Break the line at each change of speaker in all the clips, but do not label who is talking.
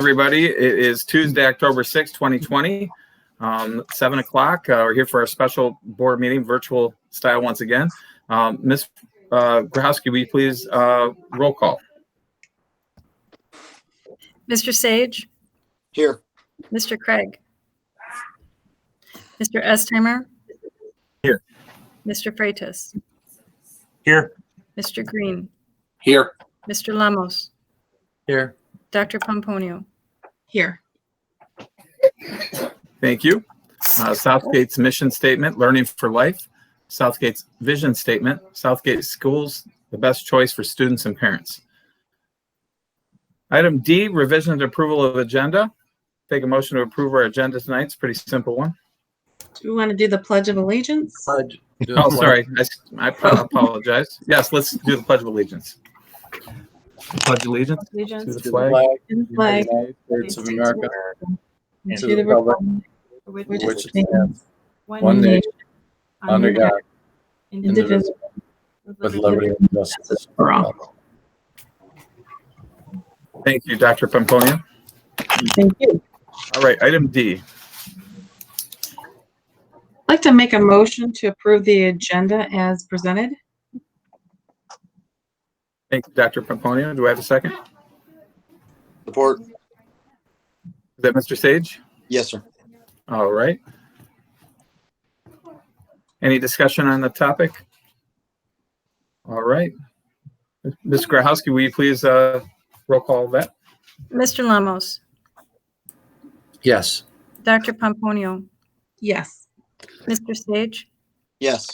Everybody. It is Tuesday, October 6, 2020, 7 o'clock. We're here for our special board meeting, virtual style once again. Ms. Grahowski, will you please roll call?
Mr. Sage?
Here.
Mr. Craig? Mr. Estheimer?
Here.
Mr. Freitas?
Here.
Mr. Green?
Here.
Mr. Lamos?
Here.
Dr. Pomponio?
Here.
Thank you. Southgate's mission statement, learning for life. Southgate's vision statement, Southgate schools, the best choice for students and parents. Item D, revision and approval of agenda. Take a motion to approve our agenda tonight. It's a pretty simple one.
Do we want to do the Pledge of Allegiance?
Pledge.
Oh, sorry. I apologize. Yes, let's do the Pledge of Allegiance. Pledge allegiance to the flag
And the flag
of the United States of America,
and
to the republic
which
which
stands
one nation, under God,
indivisible,
with liberty and justice
for all.
Thank you, Dr. Pomponio.
Thank you.
All right, item D.
I'd like to make a motion to approve the agenda as presented.
Thank you, Dr. Pomponio. Do I have a second?
Support.
Is that Mr. Sage?
Yes, sir.
All right. Any discussion on the topic? All right. Ms. Grahowski, will you please roll call that?
Mr. Lamos?
Yes.
Dr. Pomponio?
Yes.
Mr. Sage?
Yes.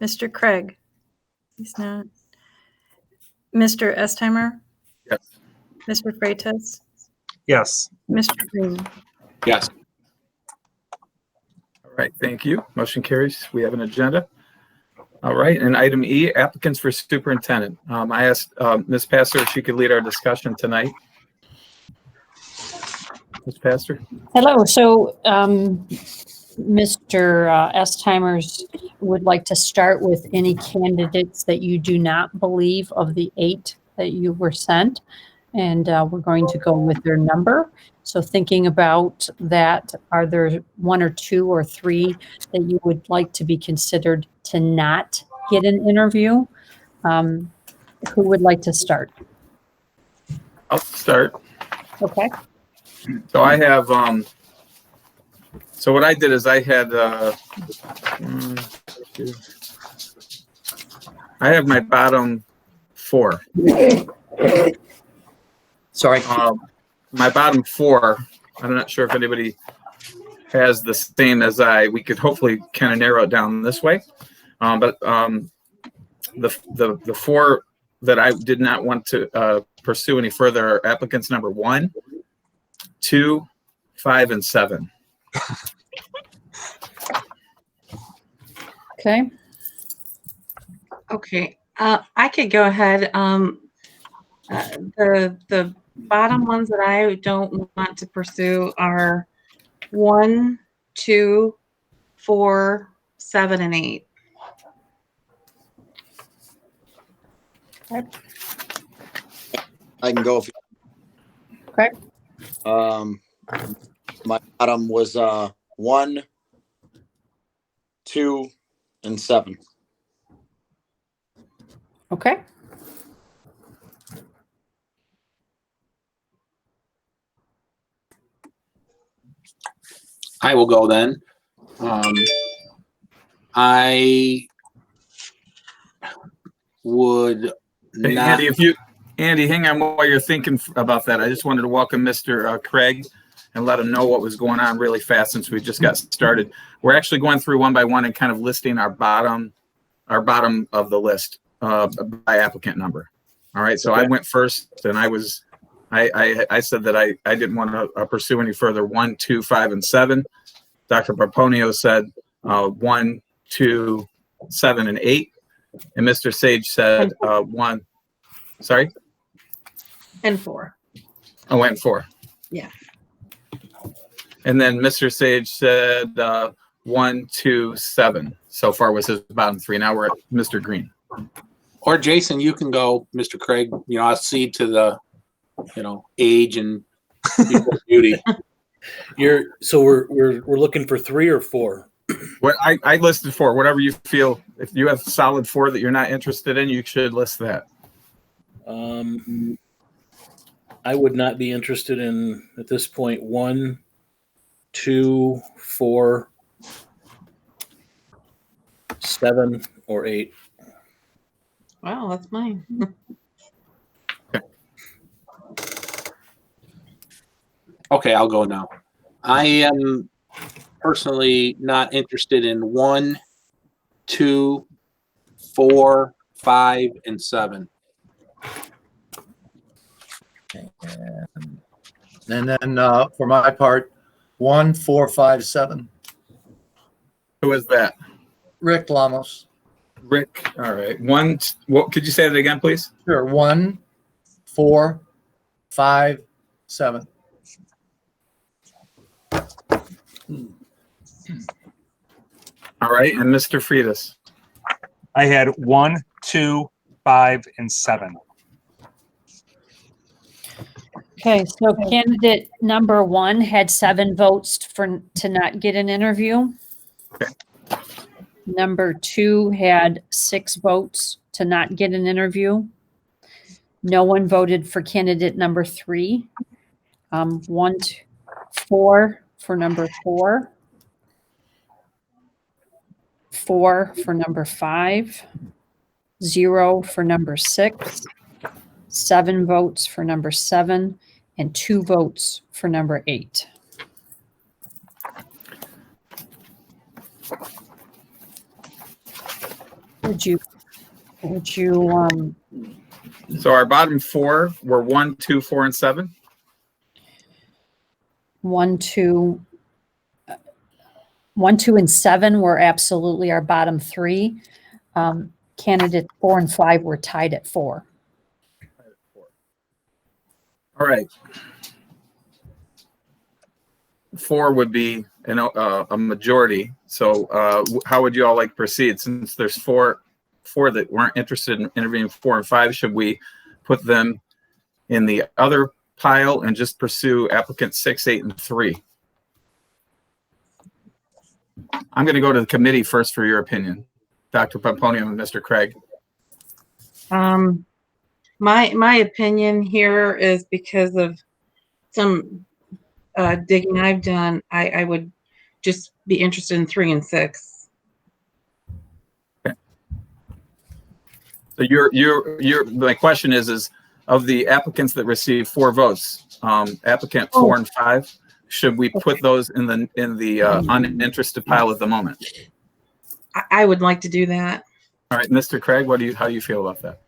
Mr. Craig? He's not. Mr. Estheimer?
Yes.
Mr. Freitas?
Yes.
Mr. Green?
Yes.
All right, thank you. Motion carries. We have an agenda. All right, and item E, applicants for superintendent. I asked Ms. Pastor if she could lead our discussion tonight. Ms. Pastor?
Hello. So Mr. Estheimer's would like to start with any candidates that you do not believe of the 8 that you were sent. And we're going to go with their number. So thinking about that, are there 1 or 2 or 3 that you would like to be considered to not get an interview? Who would like to start?
I'll start.
Okay.
So I have, so what I did is I had, I have my bottom 4.
Sorry.
My bottom 4, I'm not sure if anybody has the same as I. We could hopefully kind of narrow it down this way. But the 4 that I did not want to pursue any further are applicants number 1, 2, 5, and 7.
Okay.
Okay. I could go ahead. The bottom ones that I don't want to pursue are 1, 2, 4, 7, and 8.
Okay.
I can go.
Okay.
My bottom was 1, 2, and 7.
Okay.
I will go then. I would
Hey,
not.
Andy, hang on while you're thinking about that. I just wanted to welcome Mr. Craig and let him know what was going on really fast since we just got started. We're actually going through one by one and kind of listing our bottom of the list by applicant number. All right, so I went first, and I said that I didn't want to pursue any further 1, 2, 5, and 7. Dr. Pomponio said 1, 2, 7, and 8, and Mr. Sage said 1. Sorry.
And 4.
I went 4.
Yeah.
And then Mr. Sage said 1, 2, 7. So far was his bottom 3. Now we're at Mr. Green.
Or Jason, you can go, Mr. Craig. I'll cede to the, age and Equal beauty.
We're looking for 3 or 4.
What I listed 4, whatever you feel. If you have solid 4 that you're not interested in, you should list that.
I would not be interested in at this point 1, 2, 4, 7, or 8.
Wow, that's mine.
Okay, I'll go now. I am personally not interested in 1, 2, 4, 5, and 7.
And then for my part, 1, 4, 5, 7.
Who is that?
Rick Lamos.
Rick. All right. What could you say that again, please?
Sure. 1, 4, 5, 7.
All right. And Mr. Freitas.
I had 1, 2, 5, and 7.
Okay, so candidate number 1 had 7 votes to not get an interview.
Okay.
Number 2 had 6 votes to not get an interview. No one voted for candidate number 3. 1, 2, 4 for number 4. 4 for number 5. 0 for number 6. 7 votes for number 7, and 2 votes for number 8. Would you
So our bottom 4 were 1, 2, 4, and 7.
1, 2, and 7 were absolutely our bottom 3. Candidate 4 and 5 were tied at 4.
All right. 4 would be a majority. So how would you all like to proceed? Since there's four that weren't interested in interviewing 4 and 5, should we put them in the other pile and just pursue applicants 6, 8, and 3? I'm going to go to the committee first for your opinion, Dr. Pomponium and Mr. Craig.
My opinion here is because of some digging I've done, I would just be interested in 3 and 6.
Okay. So my question is of the applicants that received 4 votes, applicant 4 and 5, should we put those in the uninterested pile at the moment?
I would like to do that.
All right, Mr. Craig, how do you feel about that?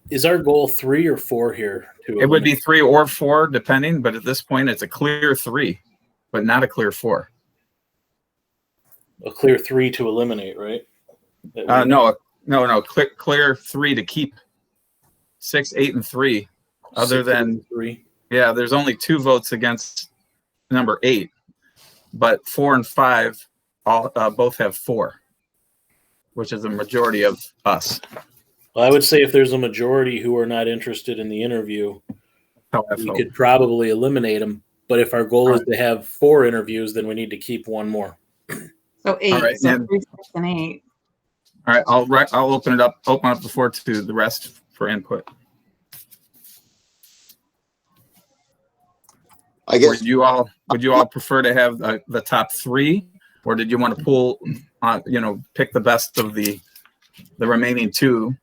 Is our goal 3 or 4 here?
It would be 3 or 4, depending, but at this point, it's a clear 3, but not a clear 4.
A clear 3 to eliminate, right?
No. Clear 3 to keep. 6, 8, and 3. Other
6,
than
3.
Yeah, there's only 2 votes against number 8, but 4 and 5 both have 4, which is a majority of us.
Well, I would say if there's a majority who are not interested in the interview, we could probably eliminate them. But if our goal is to have 4 interviews, then we need to keep 1 more.
So 8,
right,
so
and-
3, 6, and 8.
All right, I'll open up the floor to the rest for input.
I guess
Would you all prefer to have the top 3, or did you want to pull, pick the best of the remaining 2,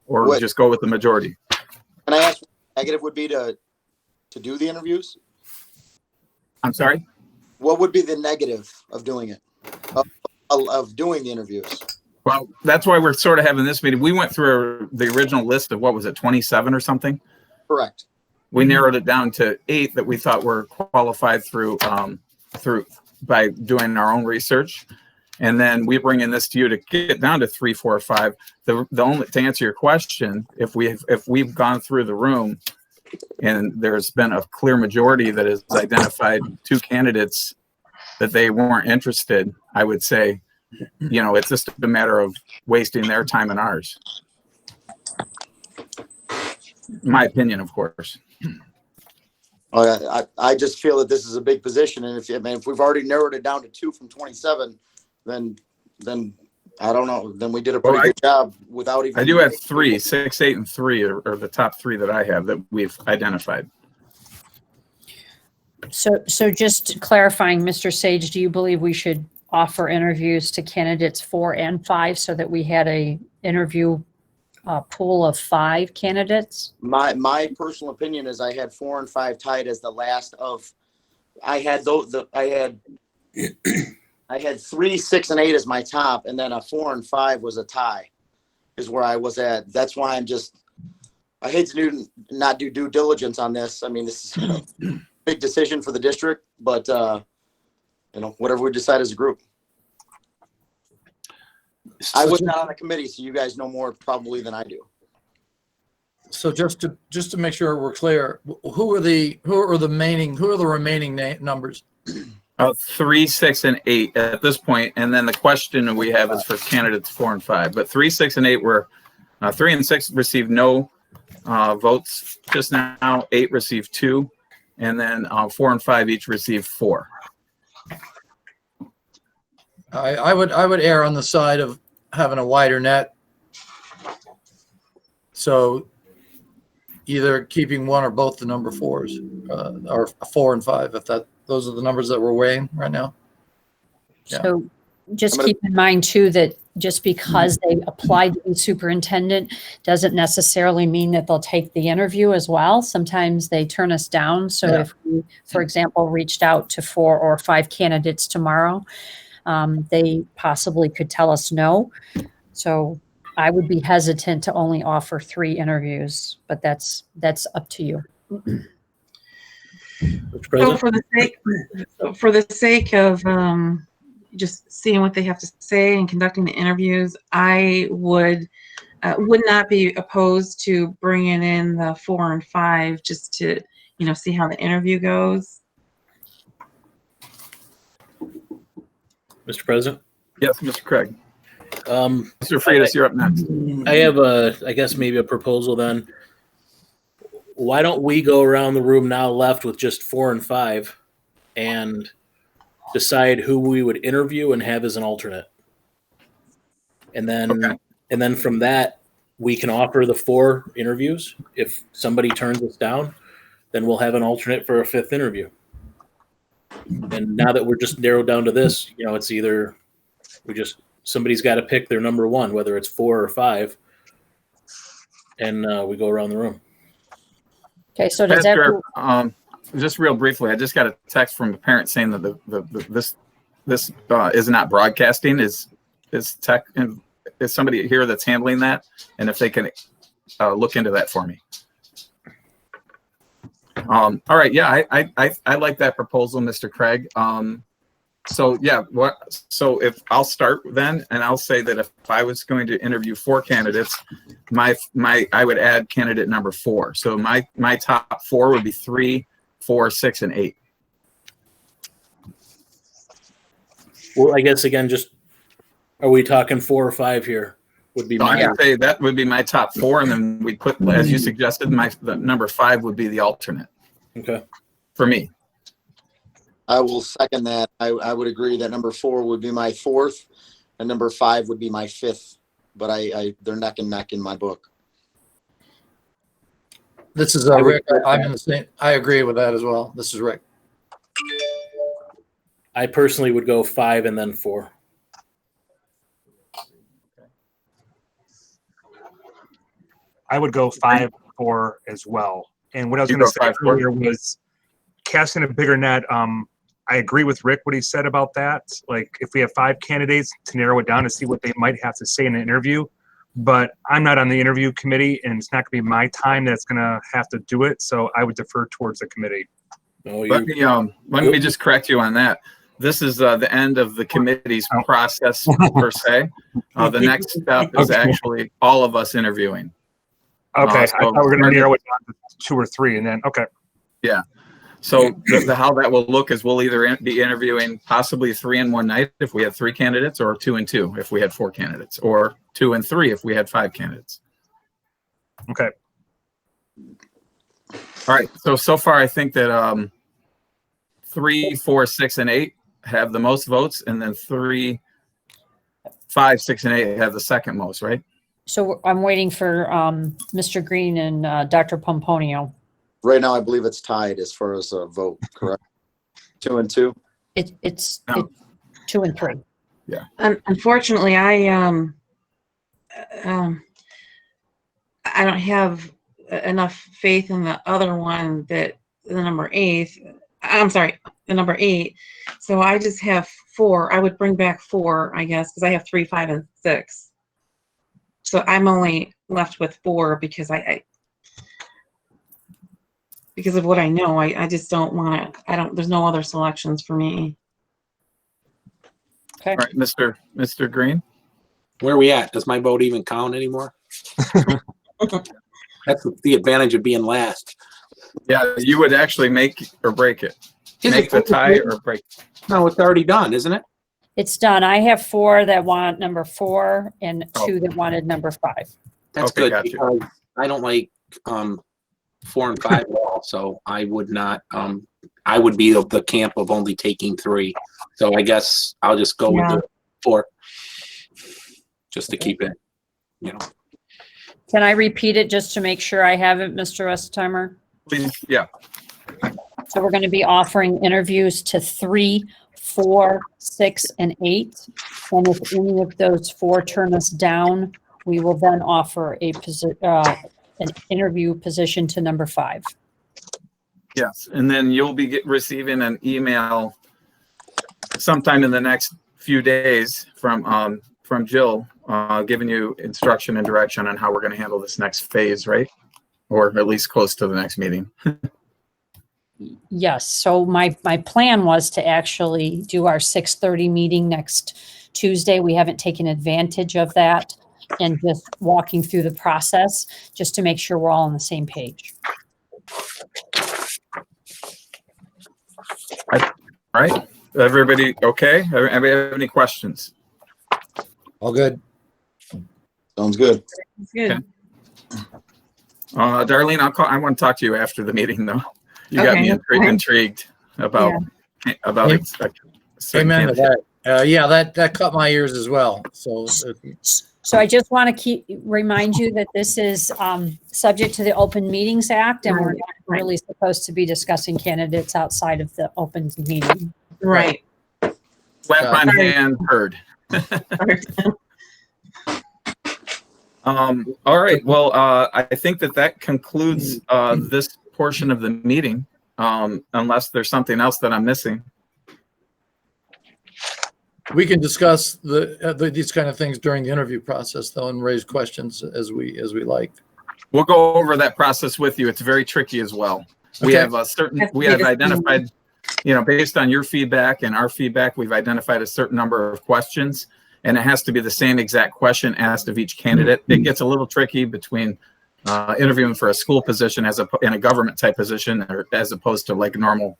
or just go with the majority?
Can I ask what the negative would be to do the interviews?
I'm sorry?
What would be the negative of doing it? Of doing the interviews?
Well, that's why we're sort of having this meeting. We went through the original list of, what was it, 27 or something?
Correct.
We narrowed it down to 8 that we thought were qualified through by doing our own research. And then we bring in this to you to get down to 3, 4, 5. The only, to answer your question, if we've gone through the room and there's been a clear majority that has identified 2 candidates that they weren't interested, I would say, it's just a matter of wasting their time and ours. My opinion, of course.
I just feel that this is a big position, and if we've already narrowed it down to 2 from 27, then I don't know. Then we did a pretty good job without even.
I do have 3, 6, 8, and 3 are the top 3 that I have that we've identified.
So just clarifying, Mr. Sage, do you believe we should offer interviews to candidates 4 and 5 so that we had a interview pool of 5 candidates?
My personal opinion is I had 4 and 5 tied as the last of. I had 3, 6, and 8 as my top, and then a 4 and 5 was a tie, is where I was at. That's why I hate to not do due diligence on this. I mean, this is a big decision for the district, but whatever we decide as a group. I was not on the committee, so you guys know more probably than I do.
So just to make sure we're clear, who are the remaining numbers?
3, 6, and 8 at this point, and then the question we have is for candidates 4 and 5. But 3, 6, and 8 were 3 and 6 received no votes just now. 8 received 2, and then 4 and 5 each received 4.
I would err on the side of having a wider net. So either keeping one or both the number 4s, or 4 and 5, if those are the numbers that we're weighing right now. Yeah.
So just keep in mind too that just because they applied to be superintendent doesn't necessarily mean that they'll take the interview as well. Sometimes they turn us down. So if we, for example, reached out to 4 or 5 candidates tomorrow, they possibly could tell us no. So I would be hesitant to only offer 3 interviews, but that's up to you.
So for the sake of just seeing what they have to say and conducting the interviews, I would not be opposed to bringing in the 4 and 5 just to see how the interview goes.
Mr. President?
Yes, Mr. Craig.
Mr.
Freitas, you're up next.
I have I guess maybe a proposal then. Why don't we go around the room now left with just 4 and 5 and decide who we would interview and have as an alternate? And then from that, we can offer the 4 interviews. If somebody turns us down, then we'll have an alternate for a 5th interview. And now that we're just narrowed down to this, it's either somebody's got to pick their number 1, whether it's 4 or 5, and we go around the room.
Okay, so does that
just real briefly, I just got a text from a parent saying that this is not broadcasting. Is somebody here that's handling that? And if they can look into that for me. All right, yeah, I like that proposal, Mr. Craig. So if I'll start then, and I'll say that if I was going to interview 4 candidates, I would add candidate number 4. So my top 4 would be 3, 4, 6, and 8.
Well, I guess again, are we talking 4 or 5 here? Would be
I would say that would be my top 4, and then we put, as you suggested, the number 5 would be the alternate. Okay. For me.
I will second that. I would agree that number 4 would be my 4th, and number 5 would be my 5th. But they're neck and neck in my book.
This is Rick. I'm in the same. I agree with that as well. This is Rick.
I personally would go 5 and then 4.
I would go 5, 4 as well. And what I was going to say earlier was casting a bigger net. I agree with Rick, what he said about that. Like, if we have 5 candidates, to narrow it down to see what they might have to say in an interview. But I'm not on the interview committee, and it's not going to be my time that's going to have to do it. So I would defer towards the committee.
Let me just correct you on that. This is the end of the committee's process per se. The next step is actually all of us interviewing.
Okay, I thought we were going to narrow it down to 2 or 3, and then
yeah. So how that will look is we'll either be interviewing possibly 3 in one night if we had 3 candidates, or 2 and 2 if we had 4 candidates, or 2 and 3 if we had 5 candidates.
Okay.
All right. So far, I think that 3, 4, 6, and 8 have the most votes, and then 3, 5, 6, and 8 have the second most, right?
So I'm waiting for Mr. Green and Dr. Pomponio.
Right now, I believe it's tied as far as a vote, correct? 2 and 2?
It's
No.
2 and 3.
Unfortunately, I don't have enough faith in the other one, that the number 8. I'm sorry, the number 8. So I just have 4. I would bring back 4, I guess, because I have 3, 5, and 6. So I'm only left with 4 because because of what I know. I just don't want to. There's no other selections for me.
Okay.
All right, Mr. Green.
Where are we at? Does my vote even count anymore? That's the advantage of being last.
Yeah, you would actually make or break it.
Is
Make
it-
the tie or break.
No, it's already done, isn't it?
It's done. I have 4 that want number 4 and
Oh.
2 that wanted number 5.
That's
Okay,
good
gotcha.
because I don't like 4 and 5 at all. So I would not. I would be of the camp of only taking 3. So I guess I'll just go with the 4, just to keep it. You know.
Can I repeat it just to make sure I have it, Mr. Westheimer?
Please, yeah.
So we're going to be offering interviews to 3, 4, 6, and 8. And if any of those 4 turn us down, we will then offer an interview position to number 5.
Yes, and then you'll be receiving an email sometime in the next few days from Jill, giving you instruction and direction on how we're going to handle this next phase, right? Or at least close to the next meeting.
Yes. So my plan was to actually do our 6:30 meeting next Tuesday. We haven't taken advantage of that, and just walking through the process just to make sure we're all on the same page.
All right. Everybody okay? Everybody have any questions?
All good.
Sounds good.
It's good.
Okay. Darlene, I want to talk to you after the meeting, though. You got me intrigued about
Amen to that. Yeah, that cut my ears as well. So
So I just want to remind you that this is subject to the Open Meetings Act, and we're not really supposed to be discussing candidates outside of the open meeting.
Right.
Slap on hand, heard. All right. Well, I think that concludes this portion of the meeting, unless there's something else that I'm missing.
we can discuss these kind of things during the interview process, though, and raise questions as we like.
We'll go over that process with you. It's very tricky as well. We have identified, based on your feedback and our feedback, we've identified a certain number of questions, and it has to be the same exact question asked of each candidate. It gets a little tricky between interviewing for a school position in a government type position, or as opposed to like a normal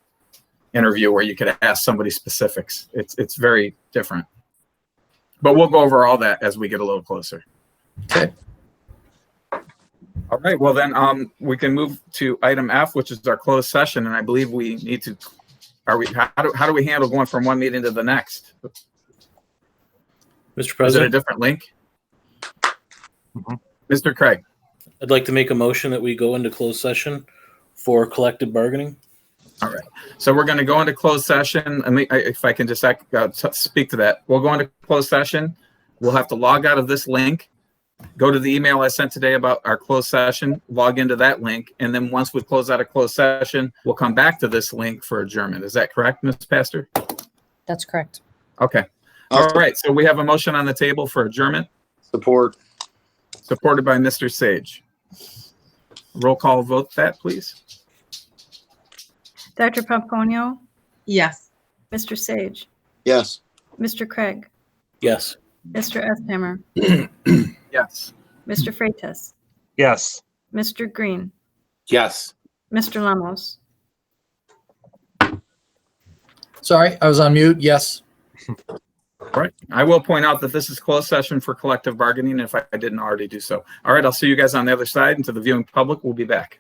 interview where you could ask somebody specifics. It's very different. But we'll go over all that as we get a little closer.
Okay.
All right. Well, then we can move to item F, which is our closed session, and I believe we need to. How do we handle going from one meeting to the next?
Mr.
Is it a
President,
different link?
Mhm.
Mr. Craig.
I'd like to make a motion that we go into closed session for collective bargaining.
All right. So we're going to go into closed session. If I can just speak to that, we'll go into closed session. We'll have to log out of this link, go to the email I sent today about our closed session, log into that link, and then once we close out a closed session, we'll come back to this link for adjournment. Is that correct, Ms. Pastor?
That's correct.
Okay. All right. So we have a motion on the table for adjournment,
Support.
supported by Mr. Sage. Roll call vote that, please.
Dr. Pomponio,
Yes.
Mr. Sage,
Yes.
Mr. Craig,
Yes.
Mr. Estheimer,
Yes.
Mr. Freitas,
Yes.
Mr. Green,
Yes.
Mr. Lemos.
Sorry, I was on mute. Yes.
All right. I will point out that this is closed session for collective bargaining if I didn't already do so. All right. I'll see you guys on the other side, and to the viewing public, we'll be back.